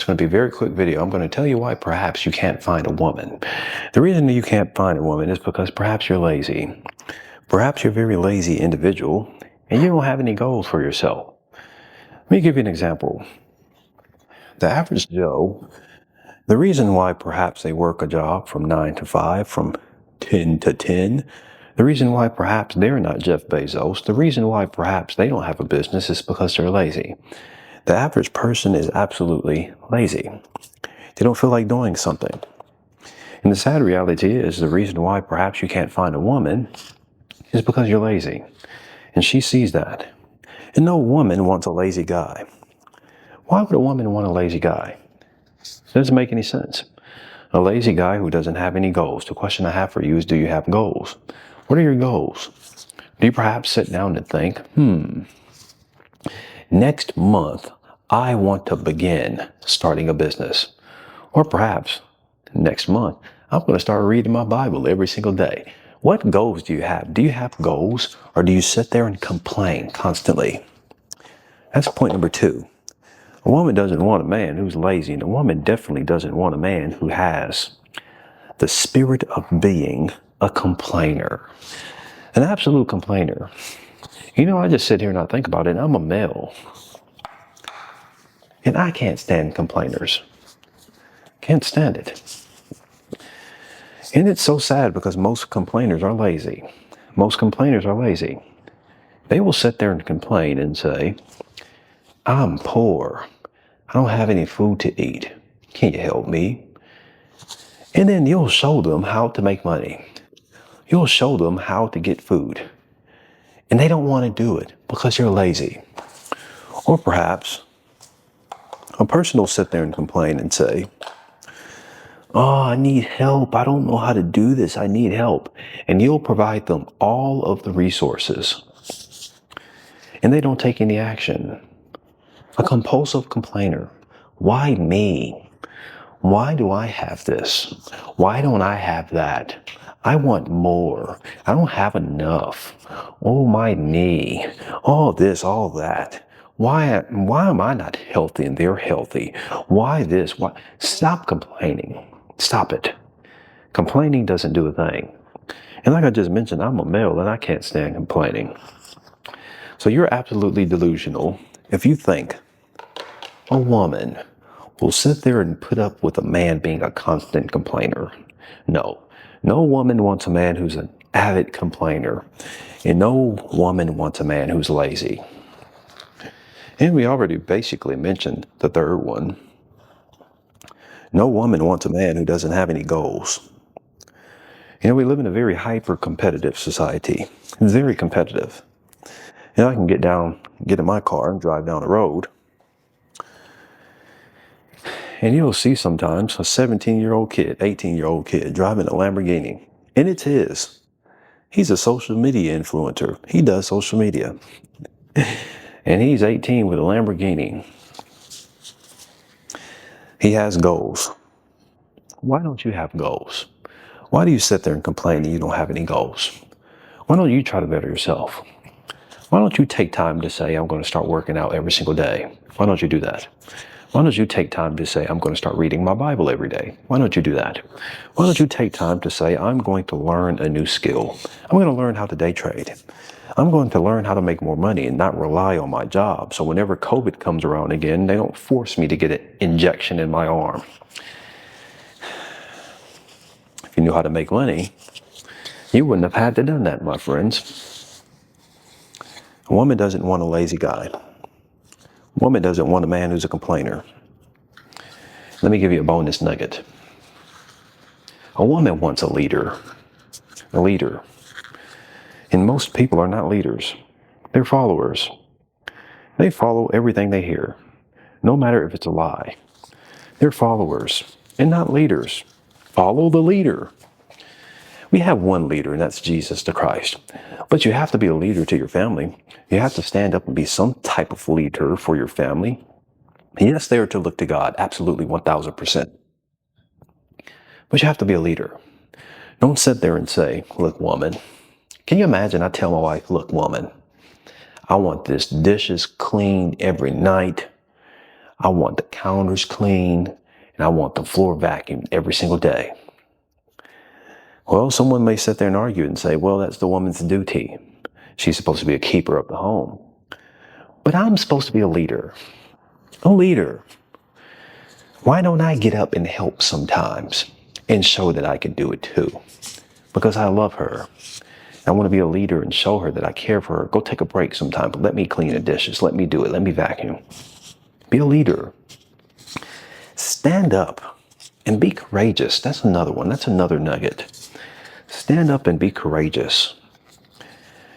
It's going to be a very quick video. I'm going to tell you why perhaps you can't find a woman. The reason that you can't find a woman is because perhaps you're lazy. Perhaps you're a very lazy individual and you don't have any goals for yourself. Let me give you an example. The average Joe, the reason why perhaps they work a job from 9 to 5, from 10 to 10, the reason why perhaps they're not Jeff Bezos, the reason why perhaps they don't have a business is because they're lazy. The average person is absolutely lazy. They don't feel like doing something. And the sad reality is the reason why perhaps you can't find a woman is because you're lazy. And she sees that. And no woman wants a lazy guy. Why would a woman want a lazy guy? It doesn't make any sense. A lazy guy who doesn't have any goals. The question I have for you is, do you have goals? What are your goals? Do you perhaps sit down and think, next month, I want to begin starting a business. Or perhaps next month, I'm going to start reading my Bible every single day. What goals do you have? Do you have goals, or do you sit there and complain constantly? That's point number 2. A woman doesn't want a man who's lazy, and a woman definitely doesn't want a man who has the spirit of being a complainer. An absolute complainer. You know, I just sit here and I think about it, and I'm a male. And I can't stand complainers. Can't stand it. And it's so sad because most complainers are lazy. Most complainers are lazy. They will sit there and complain and say, I'm poor. I don't have any food to eat. Can you help me? And then you'll show them how to make money. You'll show them how to get food. And they don't want to do it because you're lazy. Or perhaps a person will sit there and complain and say, oh, I need help. I don't know how to do this. I need help. And you'll provide them all of the resources. And they don't take any action. A compulsive complainer. Why me? Why do I have this? Why don't I have that? I want more. I don't have enough. Oh, my knee. All this, all that. Why am I not healthy and they're healthy? Why this? Why? Stop complaining. Stop it. Complaining doesn't do a thing. And like I just mentioned, I'm a male and I can't stand complaining. So you're absolutely delusional if you think a woman will sit there and put up with a man being a constant complainer. No. No woman wants a man who's an avid complainer. And no woman wants a man who's lazy. And we already basically mentioned the third one. No woman wants a man who doesn't have any goals. You know, we live in a very hyper-competitive society. It's very competitive. And I can get in my car and drive down the road. And you'll see sometimes a 17-year-old kid, 18-year-old kid driving a Lamborghini. And it's his. He's a social media influencer. He does social media. And he's 18 with a Lamborghini. He has goals. Why don't you have goals? Why do you sit there and complain that you don't have any goals? Why don't you try to better yourself? Why don't you take time to say, I'm going to start working out every single day? Why don't you do that? Why don't you take time to say, I'm going to start reading my Bible every day? Why don't you do that? Why don't you take time to say, I'm going to learn a new skill? I'm going to learn how to day trade. I'm going to learn how to make more money and not rely on my job. So whenever COVID comes around again, they don't force me to get an injection in my arm. If you knew how to make money, you wouldn't have had to do that, my friends. A woman doesn't want a lazy guy. A woman doesn't want a man who's a complainer. Let me give you a bonus nugget. A woman wants a leader. A leader. And most people are not leaders. They're followers. They follow everything they hear, no matter if it's a lie. They're followers and not leaders. Follow the leader. We have one leader, and that's Jesus the Christ. But you have to be a leader to your family. You have to stand up and be some type of leader for your family. Yes, they are to look to God, absolutely 1,000%. But you have to be a leader. Don't sit there and say, look, woman. Can you imagine I tell my wife, look, woman, I want this dishes cleaned every night. I want the counters clean, and I want the floor vacuumed every single day. Well, someone may sit there and argue and say, well, that's the woman's duty. She's supposed to be a keeper of the home. But I'm supposed to be a leader. A leader. Why don't I get up and help sometimes and show that I can do it too? Because I love her. I want to be a leader and show her that I care for her. Go take a break sometime, but let me clean the dishes. Let me do it. Let me vacuum. Be a leader. Stand up and be courageous. That's another one. That's another nugget. Stand up and be courageous.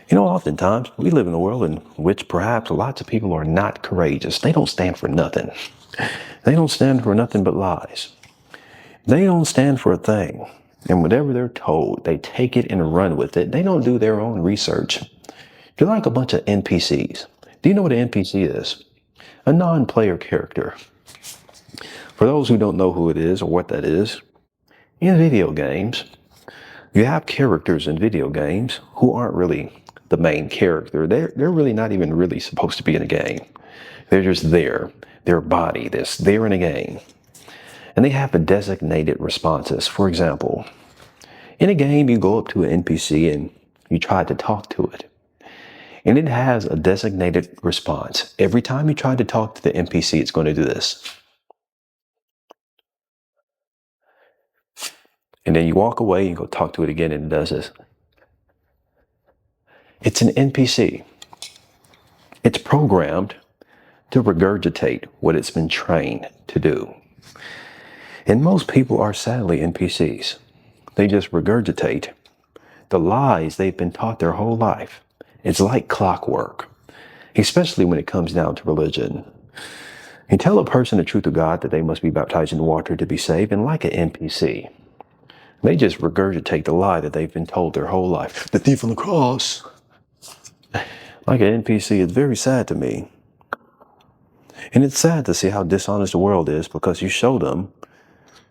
You know, oftentimes we live in a world in which perhaps lots of people are not courageous. They don't stand for nothing. They don't stand for nothing but lies. They don't stand for a thing. And whatever they're told, they take it and run with it. They don't do their own research. They're like a bunch of NPCs. Do you know what an NPC is? A non-player character. For those who don't know who it is or what that is, in video games, you have characters in video games who aren't really the main character. They're really not even really supposed to be in a game. They're just there. Their body, they're in a game. And they have a designated responses. For example, in a game, you go up to an NPC and you try to talk to it. And it has a designated response. Every time you try to talk to the NPC, it's going to do this. And then you walk away and go talk to it again and it does this. It's an NPC. It's programmed to regurgitate what it's been trained to do. And most people are sadly NPCs. They just regurgitate the lies they've been taught their whole life. It's like clockwork, especially when it comes down to religion. You tell a person the truth of God that they must be baptized in water to be saved, and like an NPC, they just regurgitate the lie that they've been told their whole life. The thief on the cross. Like an NPC, it's very sad to me. And it's sad to see how dishonest the world is because you show them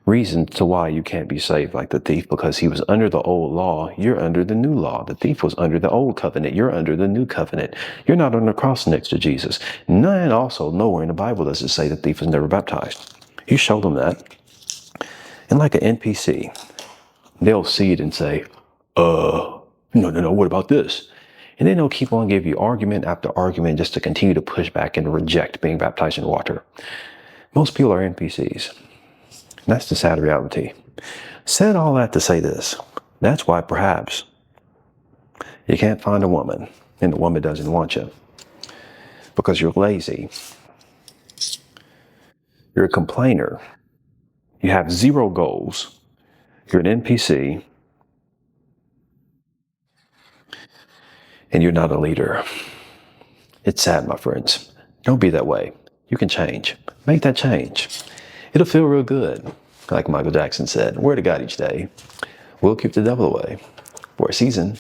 reasons to why you can't be saved like the thief, because he was under the old law. You're under the new law. The thief was under the old covenant. You're under the new covenant. You're not on the cross next to Jesus. And also nowhere in the Bible does it say the thief was never baptized. You show them that. And like an NPC, they'll see it and say, no, what about this? And then they'll keep on giving you argument after argument just to continue to push back and reject being baptized in water. Most people are NPCs. And that's the sad reality. Said all that to say this. That's why perhaps you can't find a woman and the woman doesn't want you. Because you're lazy. You're a complainer. You have zero goals. You're an NPC. And you're not a leader. It's sad, my friends. Don't be that way. You can change. Make that change. It'll feel real good. Like Michael Jackson said, word to God each day. We'll keep the devil away for a season.